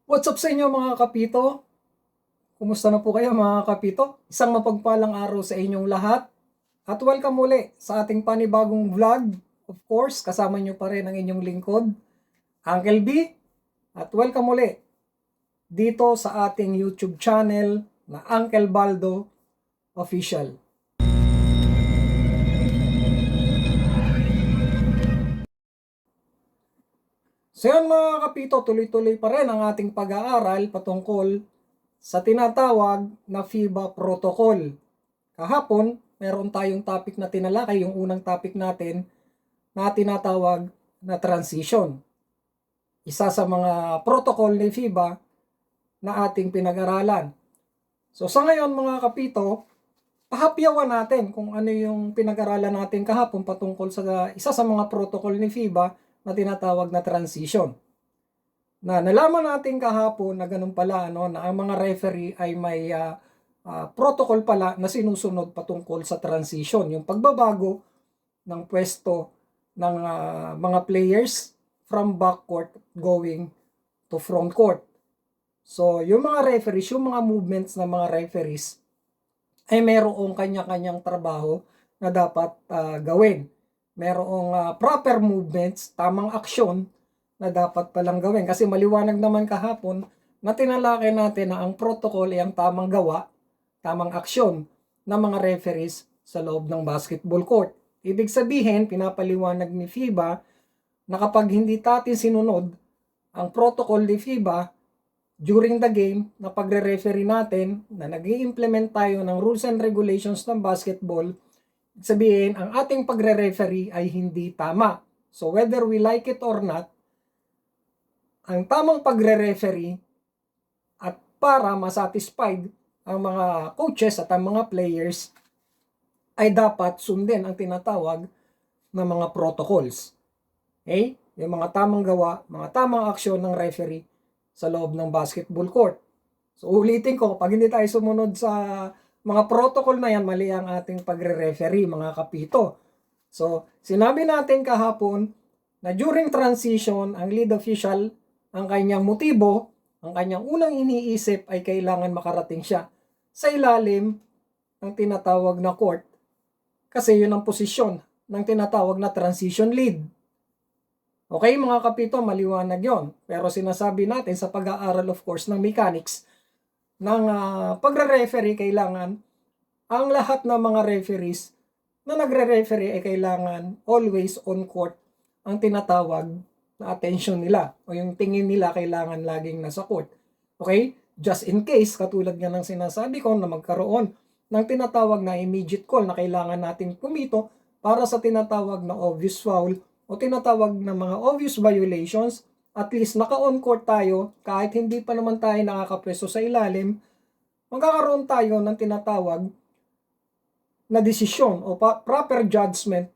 What's up sa inyo mga kapito? Kumusta na po kayo mga kapito? Isang mapagpalang araw sa inyong lahat. At welcome muli sa ating panibagong vlog. Of course, kasama nyo pa rin ang inyong lingkod, Uncle B. At welcome muli dito sa ating YouTube channel na Uncle Baldo Official. So yan mga kapito, tuloy-tuloy pa rin ang ating pag-aaral patungkol sa tinatawag na FIBA Protocol. Kahapon, meron tayong topic na tinalakay, yung unang topic natin na tinatawag na transition. Isa sa mga protocol ni FIBA na ating pinag-aralan. So sa ngayon mga kapito, pahapyawan natin kung ano yung pinag-aralan natin kahapon patungkol sa isa sa mga protocol ni FIBA na tinatawag na transition. Na nalaman natin kahapon na ganun pala na ang mga referee ay may protocol pala na sinusunod patungkol sa transition, yung pagbabago ng pwesto ng mga players from backcourt going to front court. So, yung mga referees, yung mga movements ng mga referees ay merong kanya-kanyang trabaho na dapat gawin. Merong proper movements, tamang aksyon na dapat palang gawin. Kasi maliwanag naman kahapon na tinalakay natin na ang protocol ay ang tamang gawa, tamang aksyon ng mga referees sa loob ng basketball court. Ibig sabihin, pinapaliwanag ni FIBA na kapag hindi natin sinunod ang protocol ni FIBA during the game na pagre-referee natin, na nag-i-implement tayo ng rules and regulations ng basketball, sabihin, ang ating pagre-referee ay hindi tama. So whether we like it or not, ang tamang pagre-referee at para masatisfied ang mga coaches at ang mga players ay dapat sundin ang tinatawag na mga protocols. Okay? Yung mga tamang gawa, mga tamang aksyon ng referee sa loob ng basketball court. So ulitin ko, pag hindi tayo sumunod sa mga protocol na yan, mali ang ating pagre-referee, mga kapito. So, sinabi natin kahapon na during transition, ang lead official, ang kanyang motibo, ang kanyang unang iniisip ay kailangan makarating siya sa ilalim ng tinatawag na court kasi yun ang posisyon ng tinatawag na transition lead. Okay mga kapito, maliwanag yon. Pero sinasabi natin sa pag-aaral of course ng mechanics ng pagre-referee, kailangan ang lahat ng mga referees na nagre-referee ay kailangan always on court ang tinatawag na attention nila o yung tingin nila kailangan laging nasa court. Okay? Just in case, katulad nga ng sinasabi ko na magkaroon ng tinatawag na immediate call na kailangan natin pumito para sa tinatawag na obvious foul o tinatawag na mga obvious violations, at least naka-on court tayo kahit hindi pa naman tayo nakakapwesto sa ilalim, magkakaroon tayo ng tinatawag na desisyon o proper judgment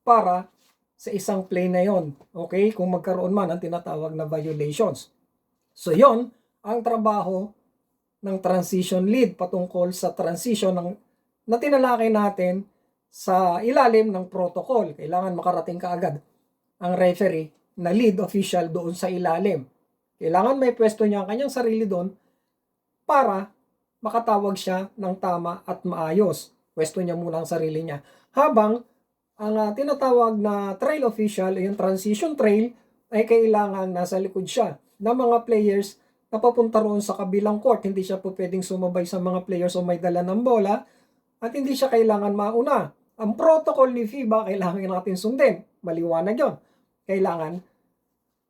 para sa isang play na yon. Okay? Kung magkaroon man ng tinatawag na violations. So yon ang trabaho ng transition lead patungkol sa transition na tinalakay natin sa ilalim ng protocol. Kailangan makarating kaagad ang referee na lead official doon sa ilalim. Kailangan may pwesto niya ang kanyang sarili doon para makatawag siya ng tama at maayos. Pwesto niya muna ang sarili niya. Habang ang tinatawag na trail official, yung transition trail, ay kailangan nasa likod siya ng mga players na papunta roon sa kabilang court. Hindi siya po pwedeng sumabay sa mga players o may dala ng bola at hindi siya kailangan mauna. Ang protocol ni FIBA kailangan natin sundin. Maliwanag yon. Kailangan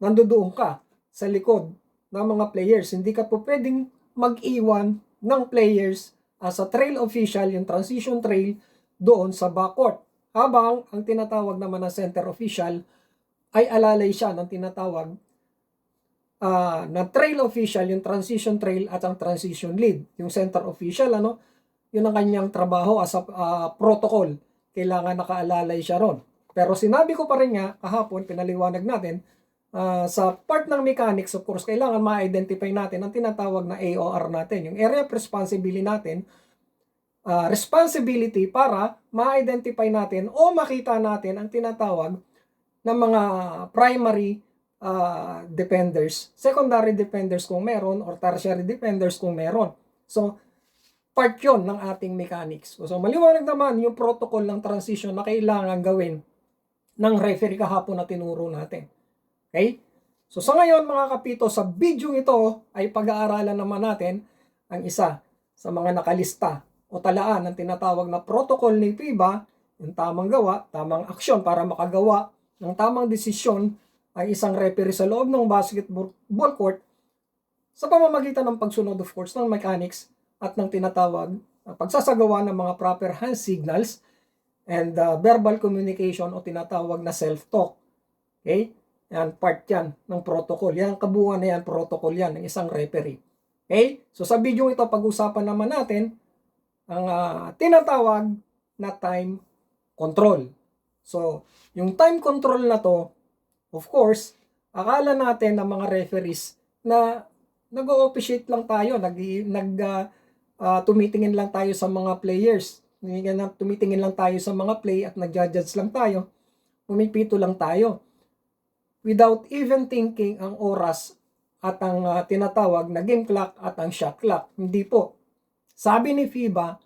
nandoon ka sa likod ng mga players. Hindi ka po pwedeng mag-iwan ng players as a trail official, yung transition trail, doon sa backcourt. Habang ang tinatawag naman na center official ay alalay siya ng tinatawag na trail official, yung transition trail at ang transition lead. Yung center official, yun ang kanyang trabaho as a protocol. Kailangan nakaalalay siya ron. Pero sinabi ko pa rin nga, kahapon, pinaliwanag natin, sa part ng mechanics, of course, kailangan ma-identify natin ang tinatawag na AOR natin, yung area of responsibility natin, responsibility para ma-identify natin o makita natin ang tinatawag ng mga primary defenders, secondary defenders kung meron, or tertiary defenders kung meron. So, part yon ng ating mechanics. So, maliwanag naman yung protocol ng transition na kailangan gawin ng referee kahapon na tinuro natin. Okay? So, sa ngayon mga kapito, sa video ito ay pag-aaralan naman natin ang isa sa mga nakalista o talaan ng tinatawag na protocol ni FIBA, yung tamang gawa, tamang aksyon para makagawa ng tamang desisyon ang isang referee sa loob ng basketball court sa pamamagitan ng pagsunod of course ng mechanics at ng tinatawag na pagsasagawa ng mga proper hand signals and verbal communication o tinatawag na self-talk. Okay? Yan, part yan ng protocol. Yan, kabuuan na yan, protocol yan ng isang referee. Okay? So sa video ito, pag-usapan naman natin ang tinatawag na time control. So, yung time control na to, of course, akala natin ng mga referees na nag-o-officiate lang tayo, tumitingin lang tayo sa mga players. Tumitingin lang tayo sa mga play at nag-judge lang tayo. Pumipito lang tayo. Without even thinking ang oras at ang tinatawag na game clock at ang shot clock. Hindi po. Sabi ni FIBA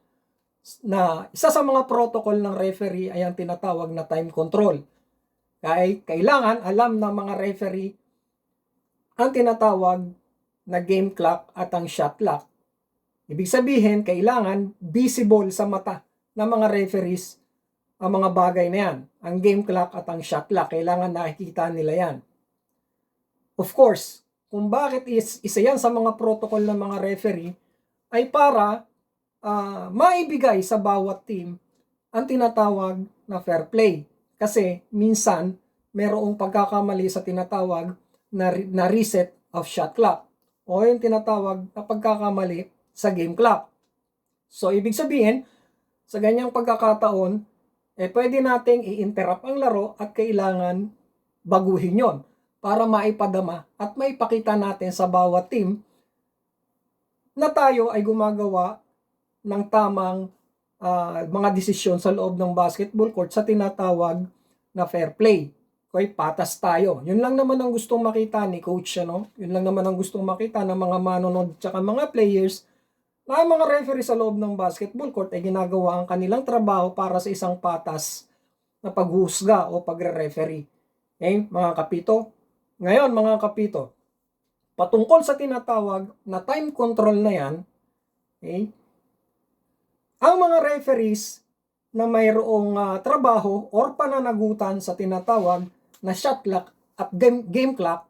na isa sa mga protocol ng referee ay ang tinatawag na time control. Kailangan alam ng mga referee ang tinatawag na game clock at ang shot clock. Ibig sabihin, kailangan visible sa mata ng mga referees ang mga bagay na yan. Ang game clock at ang shot clock, kailangan nakikita nila yan. Of course, kung bakit isa yan sa mga protocol ng mga referee ay para maibigay sa bawat team ang tinatawag na fair play. Kasi minsan, merong pagkakamali sa tinatawag na reset of shot clock o yung tinatawag na pagkakamali sa game clock. So, ibig sabihin, sa ganyang pagkakataon, pwede nating i-interrupt ang laro at kailangan baguhin yon para maipadama at maipakita natin sa bawat team na tayo ay gumagawa ng tamang mga desisyon sa loob ng basketball court sa tinatawag na fair play. Okay, patas tayo. Yun lang naman ang gustong makita ni coach, ano? Yun lang naman ang gustong makita ng mga manonood at mga players na mga referee sa loob ng basketball court ay ginagawa ang kanilang trabaho para sa isang patas na paghusga o pagre-referee. Okay, mga kapito? Ngayon, mga kapito, patungkol sa tinatawag na time control na yan, okay, ang mga referees na mayroong trabaho or pananagutan sa tinatawag na shot clock at game clock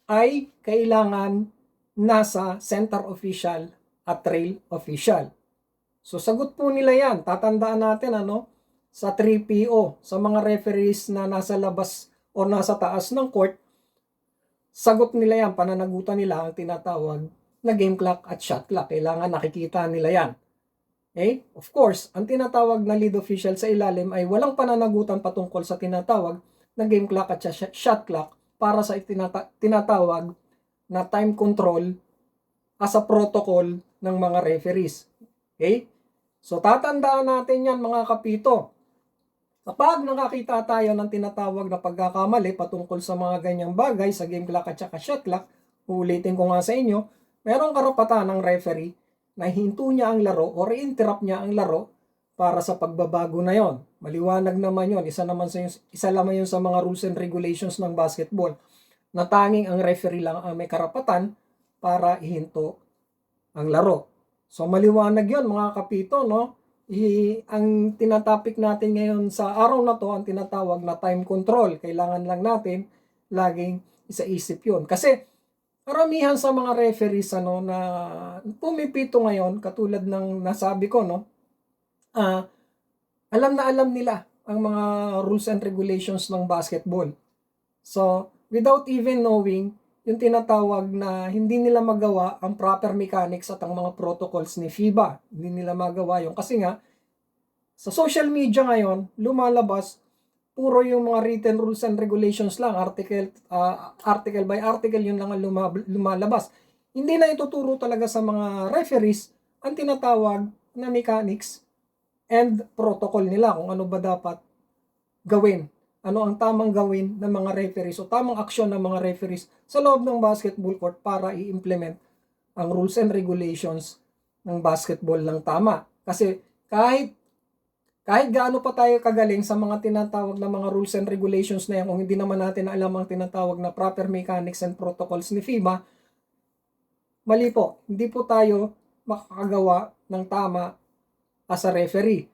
ay kailangan nasa center official at trail official. So sagot po nila yan. Tatandaan natin sa 3PO, sa mga referees na nasa labas o nasa taas ng court, sagot nila yan, pananagutan nila ang tinatawag na game clock at shot clock. Kailangan nakikita nila yan. Okay? Of course, ang tinatawag na lead official sa ilalim ay walang pananagutan patungkol sa tinatawag na game clock at shot clock para sa tinatawag na time control as a protocol ng mga referees. Okay? So, tatandaan natin yan mga kapito. Kapag nakakita tayo ng tinatawag na pagkakamali patungkol sa mga ganyang bagay sa game clock at saka shot clock, ulitin ko nga sa inyo, merong karapatan ng referee na hinto niya ang laro o re-interrupt niya ang laro para sa pagbabago na yon. Maliwanag naman yon. Isa naman yun sa mga rules and regulations ng basketball na tanging ang referee lang ang may karapatan para ihinto ang laro. So maliwanag yon mga kapito, no? Ang tinatopic natin ngayon sa araw na to, ang tinatawag na time control. Kailangan lang natin laging isaisip yon. Kasi karamihan sa mga referees na pumipito ngayon, katulad ng nasabi ko, alam na alam nila ang mga rules and regulations ng basketball. So, without even knowing, yung tinatawag na hindi nila magawa ang proper mechanics at ang mga protocols ni FIBA. Hindi nila magawa yun. Kasi nga, sa social media ngayon, lumalabas, puro yung mga written rules and regulations lang, article by article, yun lang ang lumalabas. Hindi na ituturo talaga sa mga referees ang tinatawag na mechanics and protocol nila kung ano ba dapat gawin ano ang tamang gawin ng mga referees o tamang aksyon ng mga referees sa loob ng basketball court para i-implement ang rules and regulations ng basketball ng tama. Kasi kahit gaano pa tayo kagaling sa mga tinatawag na mga rules and regulations na yan, kung hindi naman natin alam ang tinatawag na proper mechanics and protocols ni FIBA, mali po, hindi po tayo makakagawa ng tama as a referee.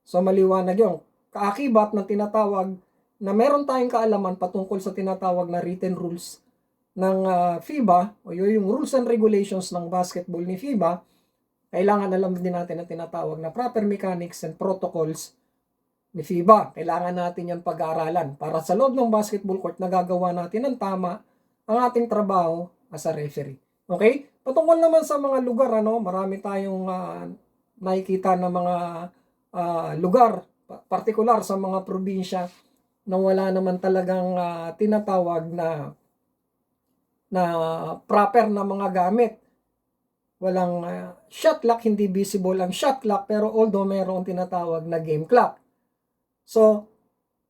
So maliwanag yung kaakibat ng tinatawag na meron tayong kaalaman patungkol sa tinatawag na written rules ng FIBA o yung rules and regulations ng basketball ni FIBA. Kailangan alam din natin ang tinatawag na proper mechanics and protocols ni FIBA. Kailangan natin yan pag-aaralan para sa loob ng basketball court nagagawa natin ng tama ang ating trabaho as a referee. Okay? Patungkol naman sa mga lugar, marami tayong nakikita na mga lugar, partikular sa mga probinsya na wala naman talagang tinatawag na proper na mga gamit. Walang shot clock, hindi visible ang shot clock, pero although mayroong tinatawag na game clock. So,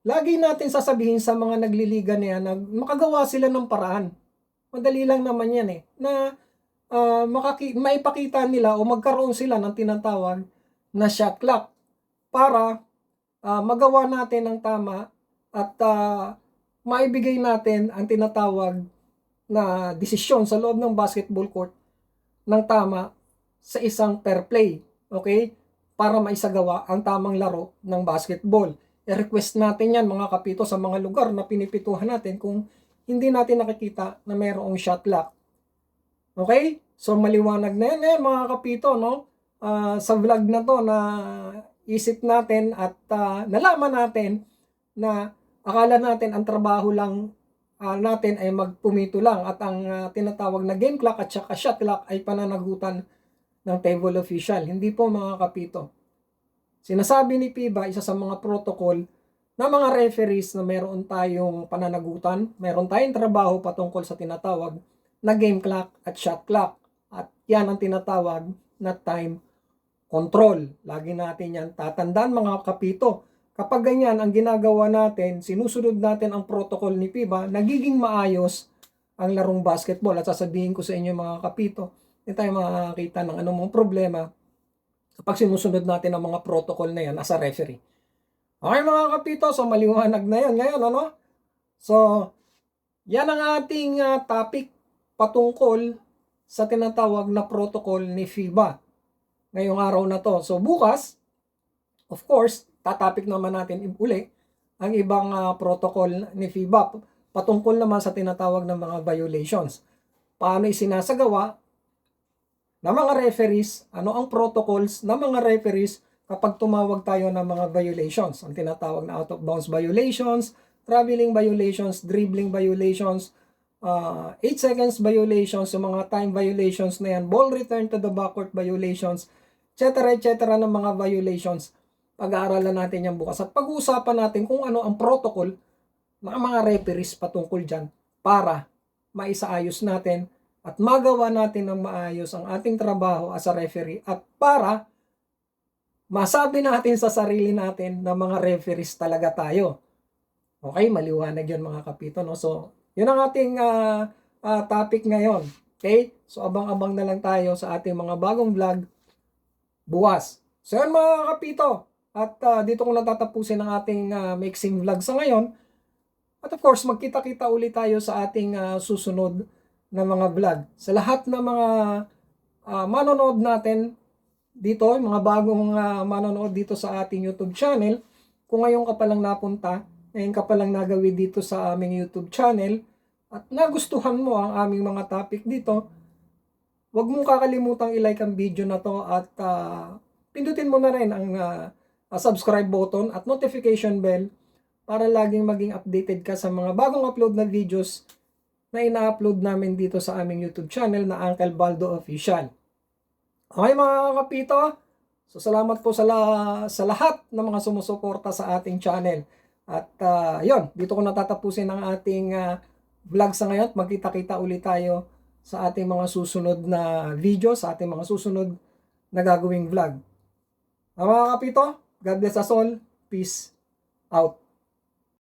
lagi natin sasabihin sa mga nagliliga na yan na makagawa sila ng paraan. Madali lang naman yan na maipakita nila o magkaroon sila ng tinatawag na shot clock para magawa natin ng tama at maibigay natin ang tinatawag na desisyon sa loob ng basketball court ng tama sa isang fair play, okay? Para maisagawa ang tamang laro ng basketball. I-request natin yan mga kapito sa mga lugar na pinipituhan natin kung hindi natin nakikita na mayroong shot clock. Okay? So maliwanag na yan mga kapito, no? Sa vlog na to na isip natin at nalaman natin na akala natin ang trabaho lang natin ay magpumito lang at ang tinatawag na game clock at saka shot clock ay pananagutan ng table official. Hindi po mga kapito. Sinasabi ni FIBA, isa sa mga protocol na mga referees na meron tayong pananagutan, meron tayong trabaho patungkol sa tinatawag na game clock at shot clock. At yan ang tinatawag na time control. Lagi natin yan tatandaan mga kapito. Kapag ganyan ang ginagawa natin, sinusunod natin ang protocol ni FIBA, nagiging maayos ang larong basketball. At sasabihin ko sa inyo mga kapito, hindi tayo makakita ng anumang problema kapag sinusunod natin ang mga protocol na yan as a referee. Okay mga kapito, so maliwanag na yan ngayon, So, yan ang ating topic patungkol sa tinatawag na protocol ni FIBA ngayong araw na to. So, bukas, of course, tatapik naman natin uli ang ibang protocol ni FIBA patungkol naman sa tinatawag ng mga violations. Paano isinasagawa ng mga referees, ano ang protocols ng mga referees kapag tumawag tayo ng mga violations. Ang tinatawag na out of bounds violations, traveling violations, dribbling violations, 8 seconds violations, yung mga time violations na yan, ball return to the backcourt violations, etc. ng mga violations. Pag-aaralan natin yan bukas at pag-uusapan natin kung ano ang protocol ng mga referees patungkol dyan para maisaayos natin at magawa natin ng maayos ang ating trabaho as a referee at para masabi natin sa sarili natin na mga referees talaga tayo. Okay, maliwanag yun mga kapito, So, yun ang ating topic ngayon. Okay? So, abang-abang na lang tayo sa ating mga bagong vlog bukas. So, yun mga kapito. At dito ko natatapusin ang ating mixing vlog sa ngayon. At of course, magkita-kita ulit tayo sa ating susunod na mga vlog. Sa lahat ng mga manonood natin dito, mga bagong manonood dito sa ating YouTube channel, kung ngayon ka palang napunta, ngayon ka palang nagawi dito sa aming YouTube channel, at nagustuhan mo ang aming mga topic dito, huwag mong kakalimutang i-like ang video na to at pindutin mo na rin ang subscribe button at notification bell para laging maging updated ka sa mga bagong upload na videos na ina-upload namin dito sa aming YouTube channel na Uncle Baldo Official. Okay mga kapito, so salamat po sa lahat ng mga sumusuporta sa ating channel. At yon, dito ko natatapusin ang ating vlog sa ngayon. Magkita-kita ulit tayo sa ating mga susunod na video, sa ating mga susunod na gagawing vlog. Mga kapito, God bless us all. Peace out.